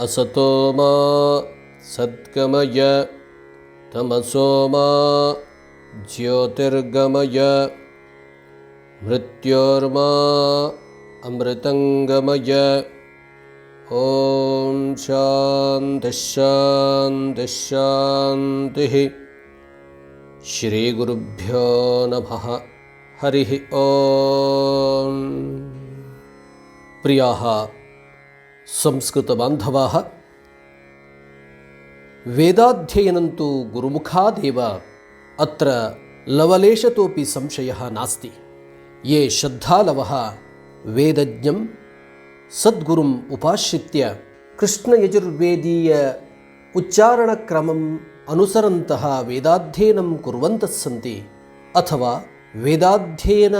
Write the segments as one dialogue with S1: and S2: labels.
S1: असतो मा सद्गमय तमसो मा ज्योतिर्गमय मृत्योर्मा अमृतंगमय। ॐ शान्तिः शान्तिः शान्तिः। श्रीगुरुभ्यो नमः। हरिः ॐ। प्रियाः संस्कृतबान्धवाः, वेदाध्ययनन्तु गुरुमुखादेव अत्र लवलेशतोपि संशयः नास्ति। ये श्रद्धालवः वेदज्ञं सद्गुरुम् उपाश्रित्य कृष्णयजुर्वेदीय उच्चारणक्रमम् अनुसरन्तः वेदाध्ययनं कुर्वन्तः सन्ति, अथवा वेदाध्ययन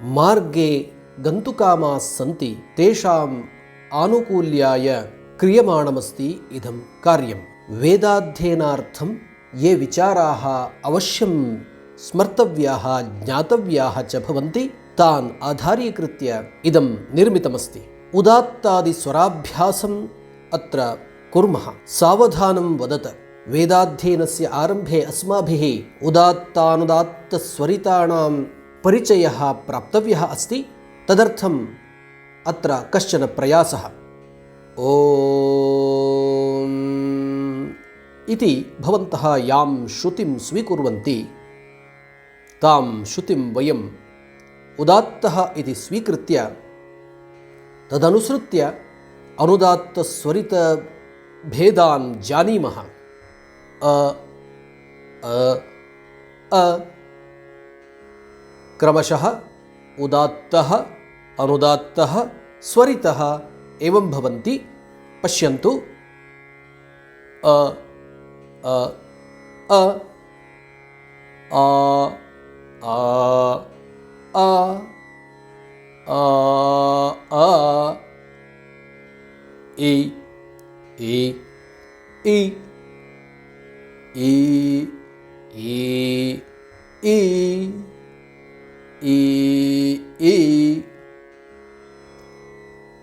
S1: मार्गे गन्तुकामाः सन्ति, तेषाम् आनुकूल्याय क्रियमाणमस्ति इदं कार्यं। वेदाध्ययनार्थं ये विचाराः अवश्यं स्मर्तव्याः ज्ञातव्याः च भवन्ति, तान् आधारीकृत्य इदं निर्मितमस्ति। उदात्तादिस्वराभ्यासम् अत्र कुर्मः। सावधानं वदत। वेदाध्ययनस्य आरम्भे अस्माभिः उदात्तानुदात्तस्वरितानां परिचयः प्राप्तव्यः अस्ति। तदर्थम् अत्र कश्चन प्रयासः। ॐ इति भवन्तः यां श्रुतिं स्वीकुर्वन्ति तां श्रुतिं वयम् उदात्तः इति स्वीकृत्य तदनुसृत्य अनुदात्तस्वरितभेदान् जानीमः। अ अ अ क्रमशः उदात्तः अनुदात्तः स्वरितः एवं भवन्ति। पश्यन्तु। अ अ अ आ आ आ आ आ इ इ इ ई ई ई ई ई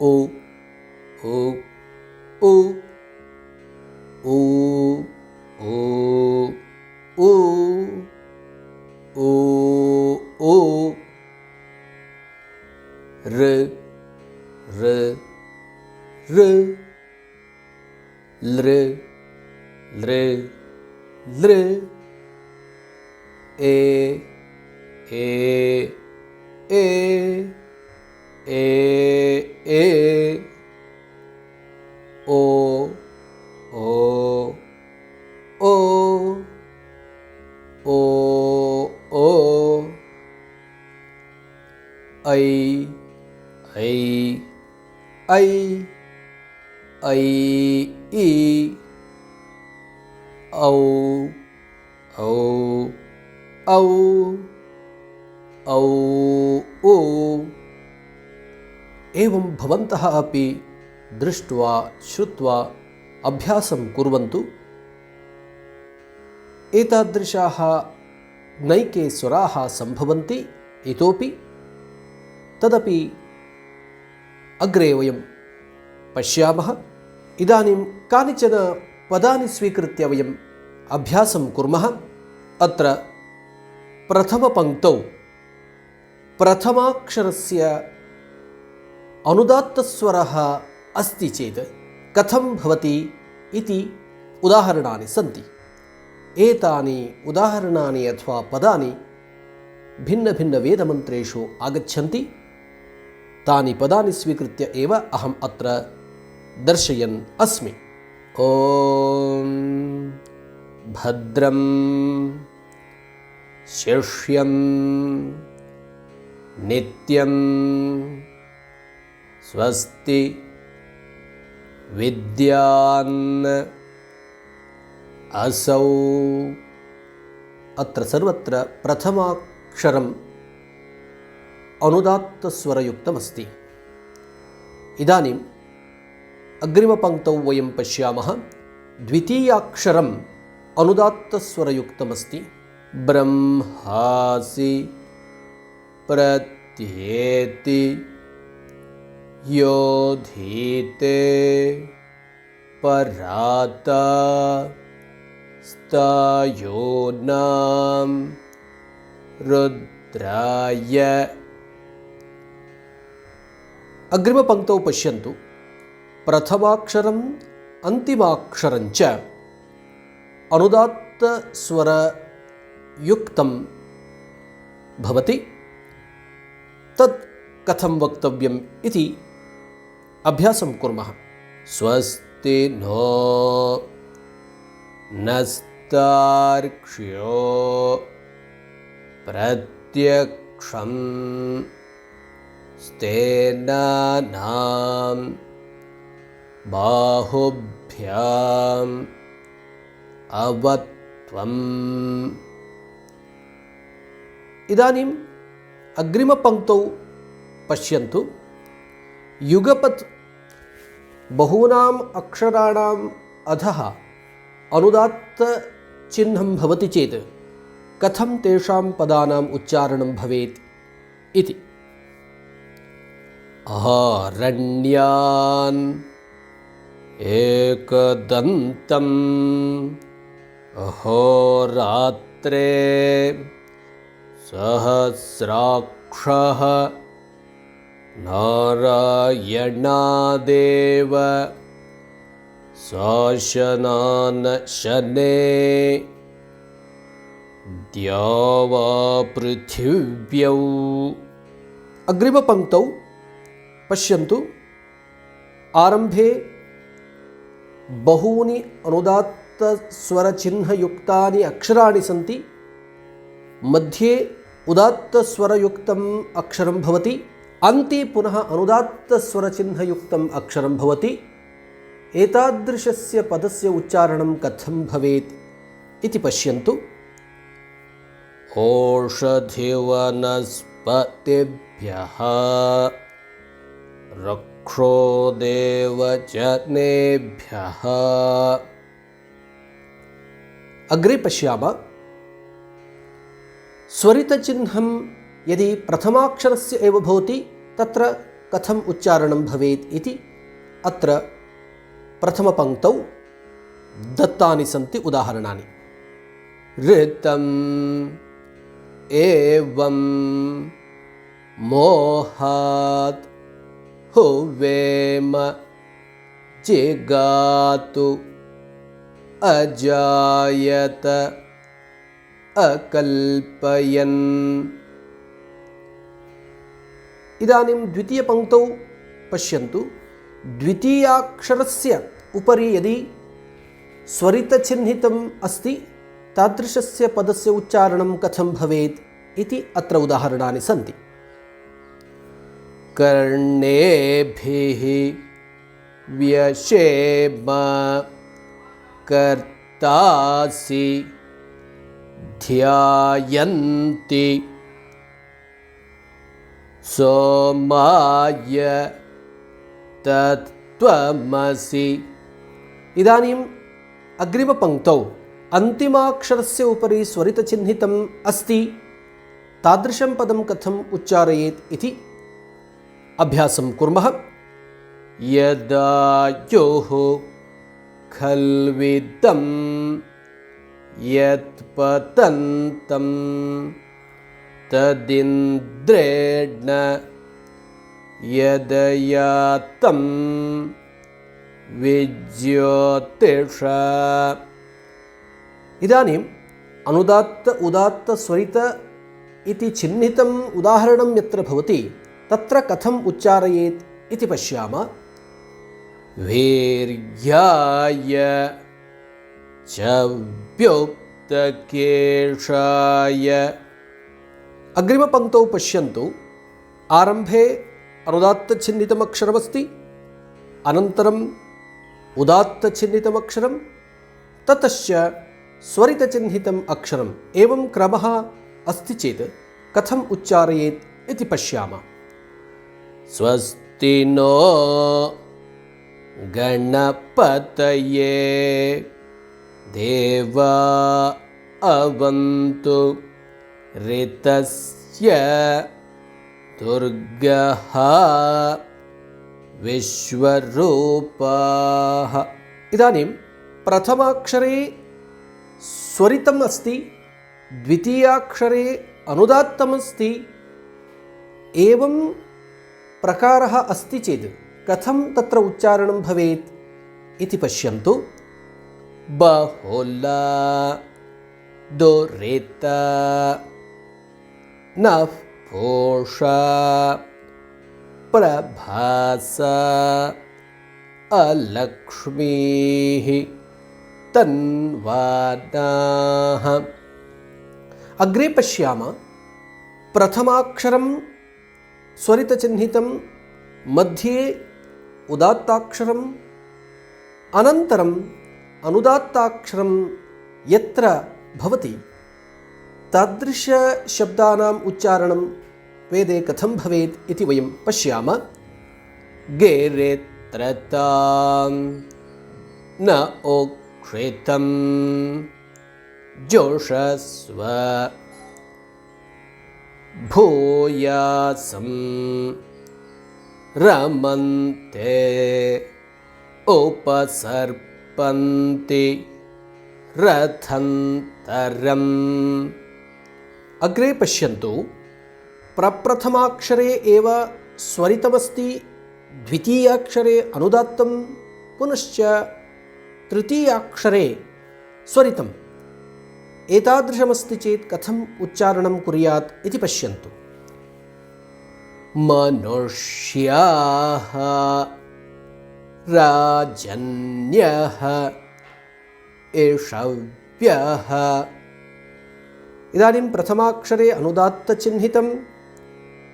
S1: ओ ओ ओ ओ ओ ओ ओ ओ र र र लृ लृ लृ ए ए ए ए ए ओ ओ ओ ओ ओ ऐ ऐ ऐ ऐ ई औ औ औ औ ओ। एवं भवन्तः अपि दृष्ट्वा श्रुत्वा अभ्यासं कुर्वन्तु। एतादृशाः नैके स्वराः सम्भवन्ति इतोपि। तदपि अग्रे वयं पश्यामः। इदानीं कानिचन पदानि स्वीकृत्य वयम् अभ्यासं कुर्मः। अत्र प्रथमपङ्क्तौ प्रथमाक्षरस्य अनुदात्तस्वरः अस्ति चेत् कथं भवति इति उदाहरणानि सन्ति। एतानि उदाहरणानि अथवा पदानि भिन्नभिन्नवेदमन्त्रेषु आगच्छन्ति। तानि पदानि स्वीकृत्य एव अहम् अत्र दर्शयन् अस्मि। ॐ भद्रं शिष्यं नित्यं स्वस्ति विद्यान् असौ। अत्र सर्वत्र प्रथमाक्षरम् अनुदात्तस्वरयुक्तमस्ति। इदानीम् अग्रिमपङ्क्तौ वयं पश्यामः। द्वितीयाक्षरम् अनुदात्तस्वरयुक्तमस्ति। ब्रह्मासि प्रत्येति योधीते पराता स्थायोनां रुद्राय। अग्रिमपङ्क्तौ पश्यन्तु। प्रथमाक्षरम् अन्तिमाक्षरञ्च अनुदात्तस्वरयुक्तं भवति। तत् कथं वक्तव्यम् इति अभ्यासं कुर्मः। स्वस्ति नो नस्तार्क्ष्यो प्रत्यक्षं स्तेनानां बाहुभ्याम् अवत्वम्। इदानीम् अग्रिमपङ्क्तौ पश्यन्तु। युगपत् बहूनाम् अक्षराणाम् अधः अनुदात्तचिह्नं भवति चेत् कथं तेषां पदानाम् उच्चारणं भवेत् इति। आरण्यान् एकदन्तम् अहोरात्रे सहस्राक्षः नारायणादेव शासनान् शने द्यावापृथिव्यौ। अग्रिमपङ्क्तौ पश्यन्तु। आरम्भे बहूनि अनुदात्तस्वरचिह्नयुक्तानि अक्षराणि सन्ति। मध्ये उदात्तस्वरयुक्तम् अक्षरं भवति। अन्ते पुनः अनुदात्तस्वरचिह्नयुक्तम् अक्षरं भवति। एतादृशस्य पदस्य उच्चारणं कथं भवेत् इति पश्यन्तु। ओषधिवनस्पतिभ्यः रक्षोदेवजनेभ्यः। अग्रे पश्यामः। स्वरितचिह्नं यदि प्रथमाक्षरस्य एव भवति तत्र कथम् उच्चारणं भवेत् इति अत्र प्रथमपङ्क्तौ दत्तानि सन्ति उदाहरणानि। ऋतम् एवं मोहात् हुवेम जिगातु अजायत अकल्पयन्। इदानीं द्वितीयपङ्क्तौ पश्यन्तु। द्वितीयाक्षरस्य उपरि यदि स्वरितचिह्नितम् अस्ति तादृशस्य पदस्य उच्चारणं कथं भवेत् इति अत्र उदाहरणानि सन्ति। कर्णेभिः व्यशेम कर्तासि ध्यायन्ति सोमाय तत्त्वमसि। इदानीम् अग्रिमपङ्क्तौ अन्तिमाक्षरस्य उपरि स्वरितचिह्नितम् अस्ति। तादृशं पदं कथम् उच्चारयेत् इति अभ्यासं कुर्मः। यदायुः खल्विदं यत्पतन्तं तदिन्द्रेण यदयातं विज्योतिष। इदानीम् अनुदात्त उदात्त स्वरित इति चिह्नितम् उदाहरणं यत्र भवति तत्र कथम् उच्चारयेत् इति पश्यामः। वीर्याय च व्युक्तकेशाय। अग्रिमपङ्क्तौ पश्यन्तु। आरम्भे अनुदात्तचिह्नितमक्षरमस्ति, अनन्तरम् उदात्तचिह्नितमक्षरं, ततश्च स्वरितचिह्नितम् अक्षरम्। एवं क्रमः अस्ति चेत् कथम् उच्चारयेत् इति पश्यामः। स्वस्ति नो गणपतये देवा अवन्तु ऋतस्य दुर्गः विश्वरूपः। इदानीं प्रथमाक्षरे स्वरितम् अस्ति, द्वितीयाक्षरे अनुदात्तम् अस्ति। एवं प्रकारः अस्ति चेत् कथं तत्र उच्चारणं भवेत् इति पश्यन्तु। बहुला दुरित नः पूषा प्रभास अलक्ष्मीः तन्वानाः। अग्रे पश्यामः। प्रथमाक्षरं स्वरितचिह्नितं, मध्ये उदात्ताक्षरम्, अनन्तरम् अनुदात्ताक्षरं यत्र भवति तादृशशब्दानाम् उच्चारणं वेदे कथं भवेत् इति वयं पश्यामः। गेरेत्रतां न ओक्षितं जोषस्व भूयासं रमन्ते उपसर्पन्ति रथन्तरम्। अग्रे पश्यन्तु। प्रप्रथमाक्षरे एव स्वरितमस्ति, द्वितीयाक्षरे अनुदात्तं, पुनश्च तृतीयाक्षरे स्वरितम्। एतादृशमस्ति चेत् कथम् उच्चारणं कुर्यात् इति पश्यन्तु। मनुष्याः राजन्यः एषव्यः। इदानीं प्रथमाक्षरे अनुदात्तचिह्नितं,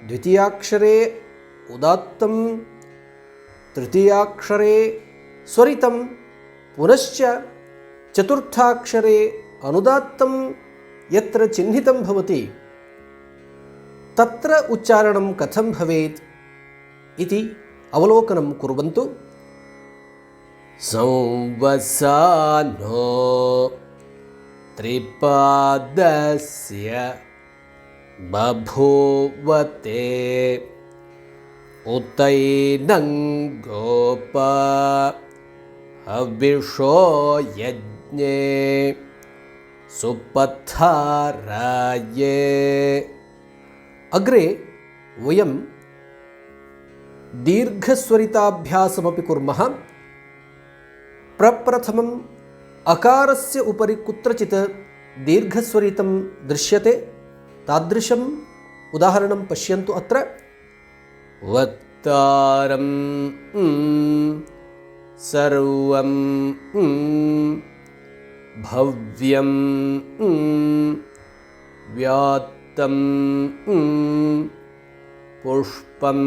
S1: द्वितीयाक्षरे उदात्तं, तृतीयाक्षरे स्वरितं, पुनश्च चतुर्थाक्षरे अनुदात्तं यत्र चिह्नितं भवति तत्र उच्चारणं कथं भवेत् इति अवलोकनं कुर्वन्तु। संवसानो त्रिपादस्य बभूवते उतैनं गोप हविषो यज्ञे सुपथाराये। अग्रे वयं दीर्घस्वरिताभ्यासमपि कुर्मः। प्रप्रथमम् अकारस्य उपरि कुत्रचित् दीर्घस्वरितं दृश्यते, तादृशम् उदाहरणं पश्यन्तु। अत्र वक्तारं सर्वं भव्यं व्यात्तं पुष्पं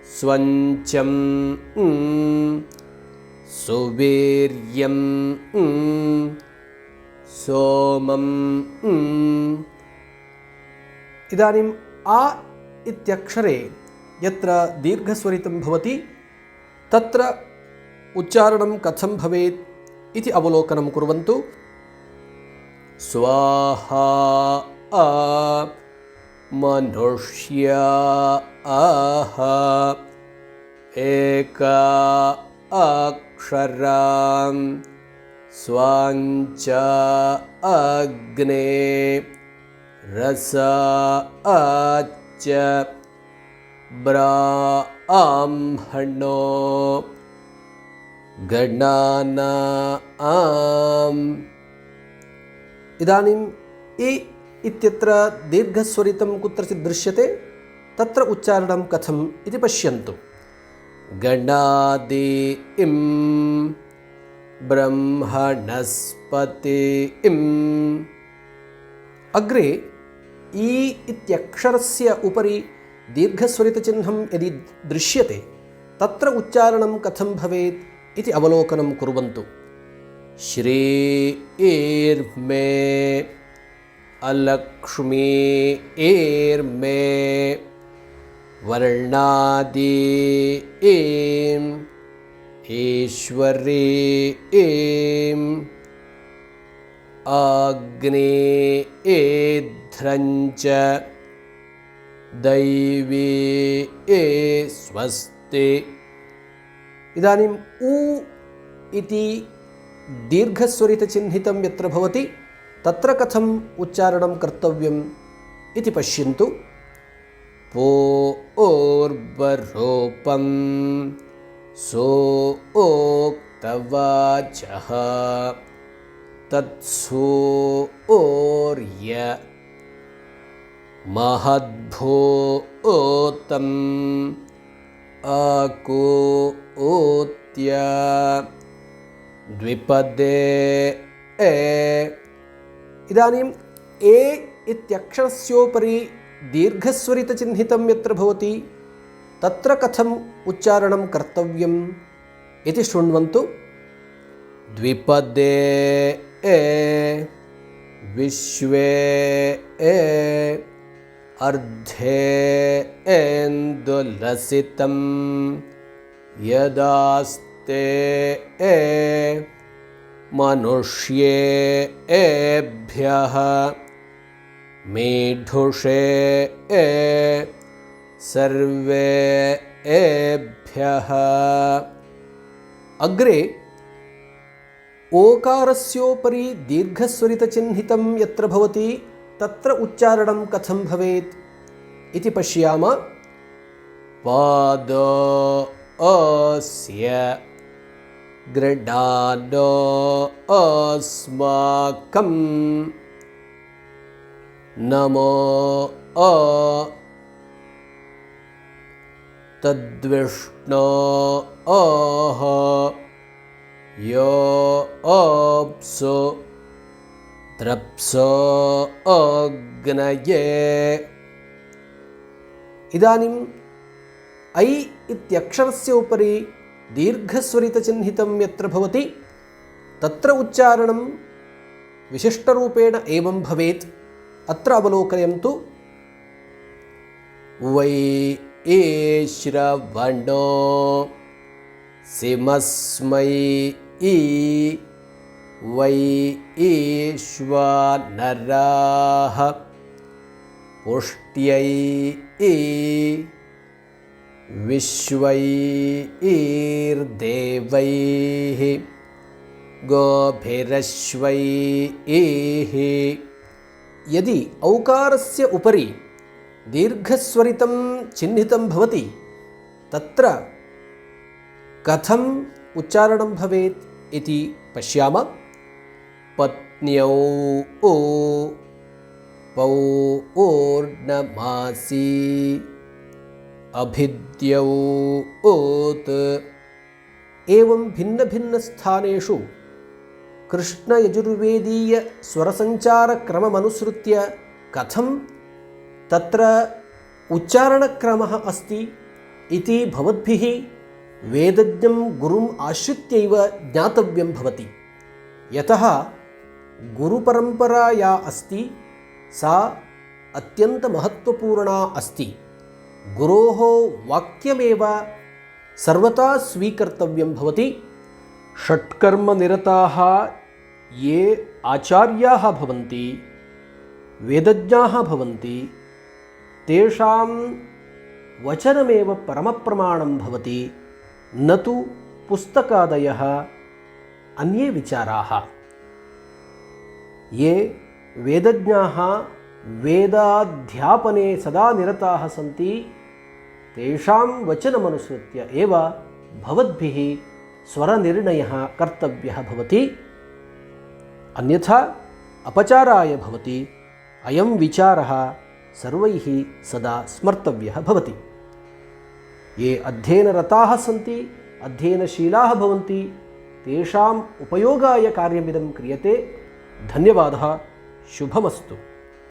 S1: स्वञ्चं सुवीर्यं सोमम्। इदानीम् आ इत्यक्षरे यत्र दीर्घस्वरितं भवति तत्र उच्चारणं कथं भवेत् इति अवलोकनं कुर्वन्तु। स्वाहा मनुष्या एका अक्षरां स्वाञ्च अग्ने रसा च ब्राह्मणो गणानाम्। इदानीम् इ इत्यत्र दीर्घस्वरितं कुत्रचित् दृश्यते, तत्र उच्चारणं कथम् इति पश्यन्तु। गणादिं ब्रह्मणस्पतिं। अग्रे इ इत्यक्षरस्य उपरि दीर्घस्वरितचिह्नं यदि दृश्यते तत्र उच्चारणं कथं भवेत् इति अवलोकनं कुर्वन्तु। श्रीर्मे अलक्ष्मीर्मे वर्णादि ईश्वरी अग्नि एध्रञ्च दैवी स्वस्ति। इदानीम् उ इति दीर्घस्वरितचिह्नितं यत्र भवति तत्र कथम् उच्चारणं कर्तव्यम् इति पश्यन्तु। पूर्वरूपं सोक्तवाचः तत्सूर्य महद्भूतम् अकूत्य द्विपदे इदानीम् ए इत्यक्षरस्योपरि दीर्घस्वरितचिह्नितं यत्र भवति तत्र कथम् उच्चारणं कर्तव्यम् इति शृण्वन्तु। द्विपदे विश्वे अर्धेन्दुलसितं यदास्ते मनुष्येभ्यः मेढुषे सर्वेभ्यः। अग्रे ओकारस्योपरि दीर्घस्वरितचिह्नितं यत्र भवति तत्र उच्चारणं कथं भवेत् इति पश्यामः। पादो अस्य गृह्णानो अस्माकं नमो तद्विष्णो यो अप्सु द्रप्सो अग्नये। इदानीम् ऐ इत्यक्षरस्य उपरि दीर्घस्वरितचिह्नितं यत्र भवति तत्र उच्चारणं विशिष्टरूपेण एवं भवेत्। अत्र अवलोकयन्तु। वै श्रवणो सिमस्मै वै ईश्वनराः पुष्ट्यै विश्वैर्देवैः गोभिरश्वैः। यदि औकारस्य उपरि दीर्घस्वरितं चिह्नितं भवति तत्र कथम् उच्चारणं भवेत् इति पश्यामः। पत्न्यौ पौर्णमासी अभिद्यौ एवं भिन्नभिन्नस्थानेषु कृष्णयजुर्वेदीयस्वरसञ्चारक्रममनुसृत्य कथं तत्र उच्चारणक्रमः अस्ति इति भवद्भिः वेदज्ञं गुरुम् आश्रित्यैव ज्ञातव्यं भवति। यतः गुरुपरम्परा या अस्ति सा अत्यन्तमहत्त्वपूर्णा अस्ति। गुरोः वाक्यमेव सर्वथा स्वीकर्तव्यं भवति। षट्कर्मनिरताः ये आचार्याः भवन्ति, वेदज्ञाः भवन्ति, तेषां वचनमेव परमप्रमाणं भवति, न तु पुस्तकादयः अन्ये विचाराः। ये वेदज्ञाः वेदाध्यापने सदा निरताः सन्ति तेषां वचनमनुसृत्य एव भवद्भिः स्वरनिर्णयः कर्तव्यः भवति, अन्यथा अपचाराय भवति। अयं विचारः सर्वैः सदा स्मर्तव्यः भवति। ये अध्ययनरताः सन्ति, अध्ययनशीलाः भवन्ति, तेषाम् उपयोगाय कार्यमिदं क्रियते। धन्यवादः। शुभमस्तु।